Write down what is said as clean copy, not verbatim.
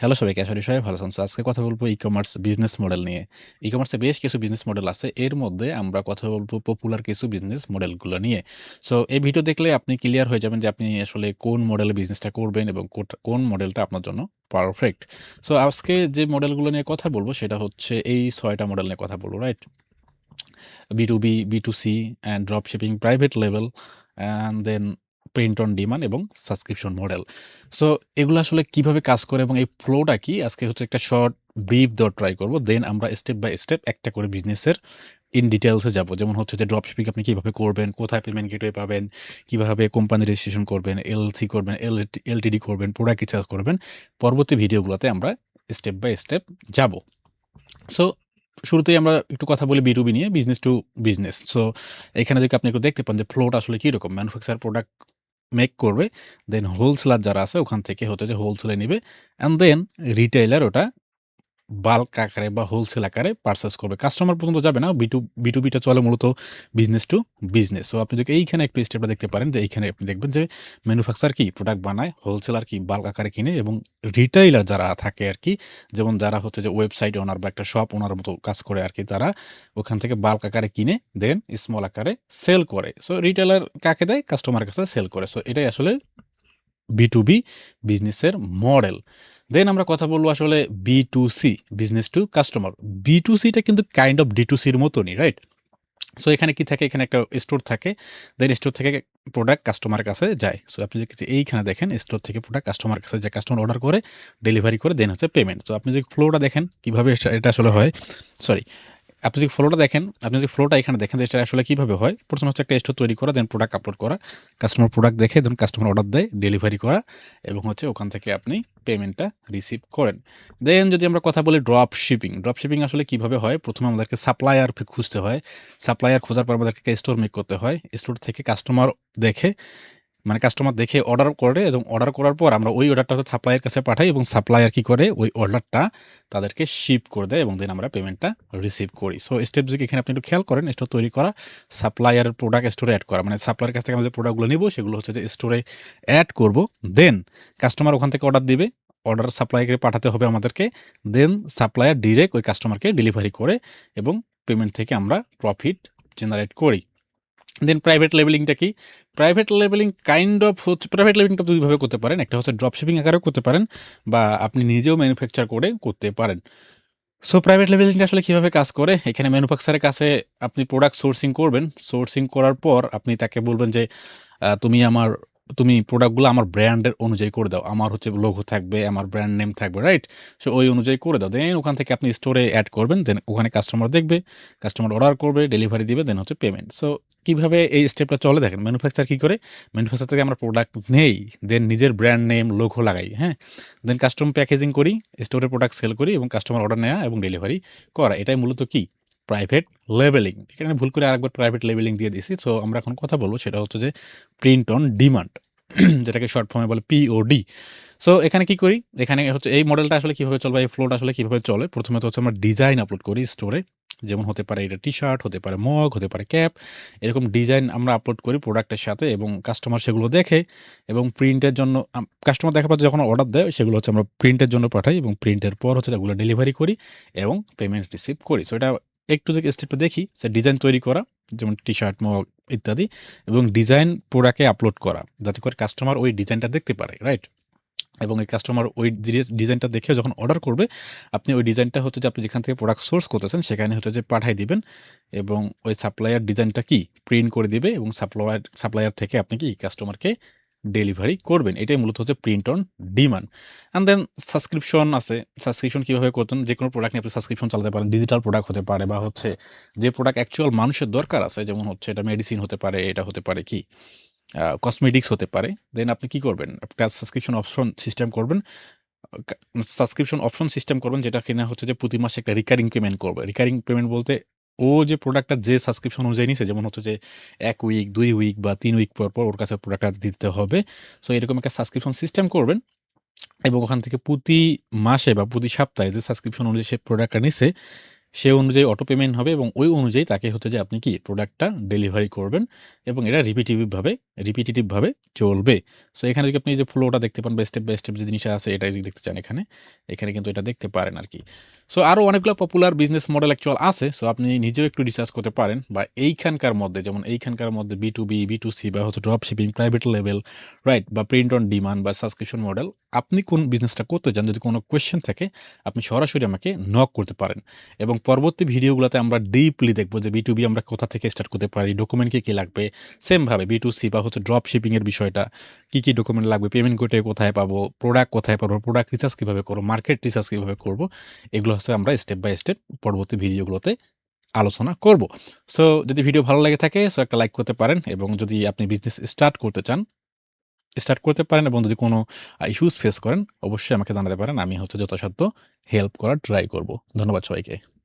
Hello সবাইকে, আশা করি সবাই ভালো আছেন। সো আজকে কথা বলব ই-কমার্স বিজনেস মডেল নিয়ে। ই-কমার্সে বেশ কিছু বিজনেস মডেল আছে। এর মধ্যে আমরা কথা বলব পপুলার কিছু বিজনেস মডেলগুলো নিয়ে। সো এই ভিডিও দেখলে আপনি ক্লিয়ার হয়ে যাবেন যে আপনি আসলে কোন মডেলে বিজনেসটা করবেন এবং কোন মডেলটা আপনার জন্য পারফেক্ট। সো আজকে যে মডেলগুলো নিয়ে কথা বলব সেটা হচ্ছে এই ৬ টা মডেল নিয়ে কথা বলব, right? B2B, B2C and drop shipping, private লেভেল and then print on demand এবং সাবস্ক্রিপশন মডেল। সো এগুলো আসলে কিভাবে কাজ করে এবং এই ফ্লোটা কি? আজকে হচ্ছে একটা শর্ট ব্রিফ দেওয়ার ট্রাই করব। দেন আমরা স্টেপ বাই স্টেপ একটা করে বিজনেসের ইন ডিটেইলস এ যাব। যেমন হচ্ছে যে ড্রপ শিপিং আপনি কিভাবে করবেন, কোথায় পেমেন্ট গেটওয়ে পাবেন, কিভাবে কোম্পানি রেজিস্ট্রেশন করবেন, এলএলসি করবেন, এলটিডি করবেন, প্রোডাক্ট রিচার্জ করবেন। পরবর্তী ভিডিওগুলোতে আমরা স্টেপ বাই স্টেপ যাব। সো শুরুতেই আমরা একটু কথা বলি B2B নিয়ে, বিজনেস টু বিজনেস। সো এখানে যদি আপনি একটু দেখতে পান যে ফ্লোটা আসলে কিরকম। ম্যানুফ্যাকচারার প্রোডাক্ট মেক করবে, দেন হোলসেলার যারা আছে ওখান থেকে হচ্ছে যে হোলসেলে নিবে অ্যান্ড দেন রিটেইলার ওটা বাল্ক আকারে বা হোলসেল আকারে পারচেজ করবে। কাস্টমার পর্যন্ত যাবে না। B2B টা চলে মূলত বিজনেস টু বিজনেস। সো আপনি যদি এইখানে একটু স্টেপটা দেখতে পারেন যে এইখানে আপনি দেখবেন যে ম্যানুফ্যাকচারার কি প্রোডাক্ট বানায়, হোলসেলার কি বাল্ক আকারে কিনে এবং রিটেইলার যারা থাকে আরকি, যেমন যারা হচ্ছে যে ওয়েবসাইট ওনার বা একটা শপ ওনার মতো কাজ করে আরকি, তারা ওখান থেকে বাল্ক আকারে কিনে দেন স্মল আকারে সেল করে। সো রিটেইলার কাকে দেয়? কাস্টমারের কাছে সেল করে। সো এটাই আসলে B2B বিজনেসের মডেল। দেন আমরা কথা বলব আসলে B2C, business to customer. B2C টা কিন্তু কাইন্ড অফ D2C র মতনই, রাইট? সো এখানে কি থাকে? এখানে একটা স্টোর থাকে। দেন স্টোর থেকে প্রোডাক্ট কাস্টমারের কাছে যায়। সো আপনি যদি এইখানে দেখেন স্টোর থেকে প্রোডাক্ট কাস্টমারের কাছে যায়। কাস্টমার অর্ডার করে, ডেলিভারি করে দেন হচ্ছে পেমেন্ট। তো আপনি যদি ফ্লোটা দেখেন কিভাবে এটা আসলে হয়, সরি, আপনি যদি ফ্লোটা দেখেন, আপনি যদি ফ্লোটা এখানে দেখেন যে এটা আসলে কিভাবে হয়। প্রথমে হচ্ছে একটা স্টোর তৈরি করা, দেন প্রোডাক্ট আপলোড করা, কাস্টমার প্রোডাক্ট দেখে দেন কাস্টমার অর্ডার দেয়, ডেলিভারি করা এবং হচ্ছে ওখান থেকে আপনি পেমেন্টটা রিসিভ করেন। দেন যদি আমরা কথা বলি ড্রপ শিপিং। ড্রপ শিপিং আসলে কিভাবে হয়? প্রথমে আমাদেরকে সাপ্লায়ার খুঁজতে হয়। সাপ্লায়ার খোঁজার পর আমাদেরকে স্টোর মেক করতে হয়। স্টোর থেকে কাস্টমার দেখে, মানে কাস্টমার দেখে অর্ডার করে এবং অর্ডার করার পর আমরা ওই অর্ডারটা হচ্ছে সাপ্লায়ার কাছে পাঠাই এবং সাপ্লায়ার কি করে? ওই অর্ডারটা তাদেরকে শিপ করে দেয় এবং দেন আমরা পেমেন্টটা রিসিভ করি। সো স্টেপ যদি এখানে আপনি একটু খেয়াল করেন, স্টোর তৈরি করা, সাপ্লায়ারের প্রোডাক্ট স্টোরে এড করা। মানে সাপ্লায়ার কাছ থেকে আমরা যে প্রোডাক্টগুলো নিব সেগুলো হচ্ছে যে স্টোরে এড করব। দেন কাস্টমার ওখান থেকে অর্ডার দিবে। অর্ডার সাপ্লায়ারকে পাঠাতে হবে আমাদেরকে। দেন সাপ্লায়ার ডিরেক্ট ওই কাস্টমারকে ডেলিভারি করে এবং পেমেন্ট থেকে আমরা প্রফিট জেনারেট করি। দেন প্রাইভেট লেবেলিংটা কি? প্রাইভেট লেবেলিং কাইন্ড অফ হচ্ছে, প্রাইভেট লেবেলিংটা দুইভাবে করতে পারেন। একটা হচ্ছে ড্রপ শিপিং আকারেও করতে পারেন বা আপনি নিজেও ম্যানুফ্যাকচার করে করতে পারেন। সো প্রাইভেট লেবেলিংটা আসলে কিভাবে কাজ করে? এখানে ম্যানুফ্যাকচারের কাছে আপনি প্রোডাক্ট সোর্সিং করবেন। সোর্সিং করার পর আপনি তাকে বলবেন যে তুমি প্রোডাক্টগুলো আমার ব্র্যান্ডের অনুযায়ী করে দাও। আমার হচ্ছে লোগো থাকবে, আমার ব্র্যান্ড নেম থাকবে, রাইট? সো ওই অনুযায়ী করে দাও। দেন ওখান থেকে আপনি স্টোরে এড করবেন। দেন ওখানে কাস্টমার দেখবে, কাস্টমার অর্ডার করবে, ডেলিভারি দিবে, দেন হচ্ছে পেমেন্ট। সো কিভাবে এই স্টেপটা চলে দেখেন। ম্যানুফ্যাকচার কি করে? ম্যানুফ্যাকচার থেকে আমরা প্রোডাক্ট নেই, দেন নিজের ব্র্যান্ড নেম, লোগো লাগাই, হ্যাঁ? দেন কাস্টম প্যাকেজিং করি, স্টোরে প্রোডাক্ট সেল করি এবং কাস্টমার অর্ডার নেয়া এবং ডেলিভারি করা। এটাই মূলত কি? Private labelling. এখানে ভুল করে আরেকবার প্রাইভেট লেবেলিং দিয়ে দিছি। সো আমরা এখন কথা বলব সেটা হচ্ছে যে প্রিন্ট অন ডিমান্ড, যেটাকে শর্ট ফর্মে বলে POD। সো এখানে কি করি? এখানে হচ্ছে এই মডেলটা আসলে কিভাবে চলে বা এই ফ্লোটা আসলে কিভাবে চলে? প্রথমে তো হচ্ছে আমরা ডিজাইন আপলোড করি স্টোরে। যেমন হতে পারে এটা টি-শার্ট, হতে পারে মগ, হতে পারে ক্যাপ। এরকম ডিজাইন আমরা আপলোড করি প্রোডাক্টের সাথে এবং কাস্টমার সেগুলো দেখে এবং প্রিন্টের জন্য কাস্টমার দেখার পর যখন অর্ডার দেয় সেগুলো হচ্ছে আমরা প্রিন্টের জন্য পাঠাই এবং প্রিন্টের পর হচ্ছে এগুলো ডেলিভারি করি এবং পেমেন্ট রিসিভ করি। সো এটা একটু যদি স্টেপটা দেখি, সে ডিজাইন তৈরি করা, যেমন টি-শার্ট, মগ ইত্যাদি, এবং ডিজাইন প্রোডাক্টে আপলোড করা যাতে করে কাস্টমার ওই ডিজাইনটা দেখতে পারে, রাইট? এবং এই কাস্টমার ওই ডিজাইনটা দেখে যখন অর্ডার করবে, আপনি ওই ডিজাইনটা হচ্ছে যে আপনি যেখান থেকে প্রোডাক্ট সোর্স করতেছেন সেখানে হচ্ছে যে পাঠায় দিবেন এবং ওই সাপ্লায়ার ডিজাইনটা কি প্রিন্ট করে দিবে এবং সাপ্লায়ার থেকে আপনি কি কাস্টমারকে ডেলিভারি করবেন। এটাই মূলত হচ্ছে print on demand. And then subscription আছে। সাবস্ক্রিপশন কিভাবে করতেন? যেকোনো প্রোডাক্ট নিয়ে আপনি সাবস্ক্রিপশন চালাতে পারেন। ডিজিটাল প্রোডাক্ট হতে পারে বা হচ্ছে যে প্রোডাক্ট অ্যাকচুয়াল মানুষের দরকার আছে, যেমন হচ্ছে এটা মেডিসিন হতে পারে, এটা হতে পারে কি কসমেটিক্স হতে পারে। দেন আপনি কি করবেন? একটা সাবস্ক্রিপশন অপশন সিস্টেম করবেন। কা সাবস্ক্রিপশন অপশন সিস্টেম করবেন যেটা কিনা হচ্ছে যে প্রতি মাসে একটা রিকারিং পেমেন্ট করবে। রিকারিং পেমেন্ট বলতে ও যে প্রোডাক্টটা যে সাবস্ক্রিপশন অনুযায়ী নিছে, যেমন হচ্ছে যে ১ উইক, ২ উইক বা ৩ উইক পর ওর কাছে প্রোডাক্টটা দিতে হবে। সো এরকম একটা সাবস্ক্রিপশন সিস্টেম করবেন এবং ওখান থেকে প্রতি মাসে বা প্রতি সপ্তাহে যে সাবস্ক্রিপশন অনুযায়ী সে প্রোডাক্টটা নিছে সে অনুযায়ী অটো পেমেন্ট হবে এবং ওই অনুযায়ী তাকে হচ্ছে যে আপনি কি প্রোডাক্টটা ডেলিভারি করবেন এবং এটা রিপিটিটিভভাবে চলবে। সো এখানে যদি আপনি এই যে ফ্লোটা দেখতে পান বা স্টেপ বাই স্টেপ যে জিনিসটা আছে এটাই যদি দেখতে চান এখানে কিন্তু এটা দেখতে পারেন আরকি। সো আরো অনেকগুলা পপুলার বিজনেস মডেল অ্যাকচুয়াল আছে। সো আপনি নিজেও একটু রিসার্চ করতে পারেন বা এইখানকার মধ্যে যেমন এইখানকার মধ্যে B2B, B2C বা হচ্ছে drop shipping, private level, right? বা প্রিন্ট অন ডিমান্ড বা সাবস্ক্রিপশন মডেল আপনি কোন বিজনেসটা করতে চান যদি কোনো কোয়েশ্চেন থাকে আপনি সরাসরি আমাকে নক করতে পারেন। এবং পরবর্তী ভিডিওগুলোতে আমরা ডিপলি দেখব যে B2B আমরা কোথা থেকে স্টার্ট করতে পারি, ডকুমেন্ট কি লাগবে। সেমভাবে B2C বা হচ্ছে ড্রপ শিপিং এর বিষয়টা কি ডকুমেন্ট লাগবে, পেমেন্ট গেটওয়ে কোথায় পাবো, প্রোডাক্ট কোথায় পাবো, প্রোডাক্ট রিসার্চ কিভাবে করব, মার্কেট রিসার্চ কিভাবে করব। এগুলো হচ্ছে আমরা স্টেপ বাই স্টেপ পরবর্তী ভিডিওগুলোতে আলোচনা করব। সো যদি ভিডিও ভালো লেগে থাকে সো একটা লাইক করতে পারেন এবং যদি আপনি বিজনেস স্টার্ট করতে চান, স্টার্ট করতে পারেন এবং যদি কোনো ইস্যুস ফেস করেন অবশ্যই আমাকে জানাতে পারেন। আমি হচ্ছে যথাসাধ্য হেল্প করার ট্রাই করব। ধন্যবাদ সবাইকে।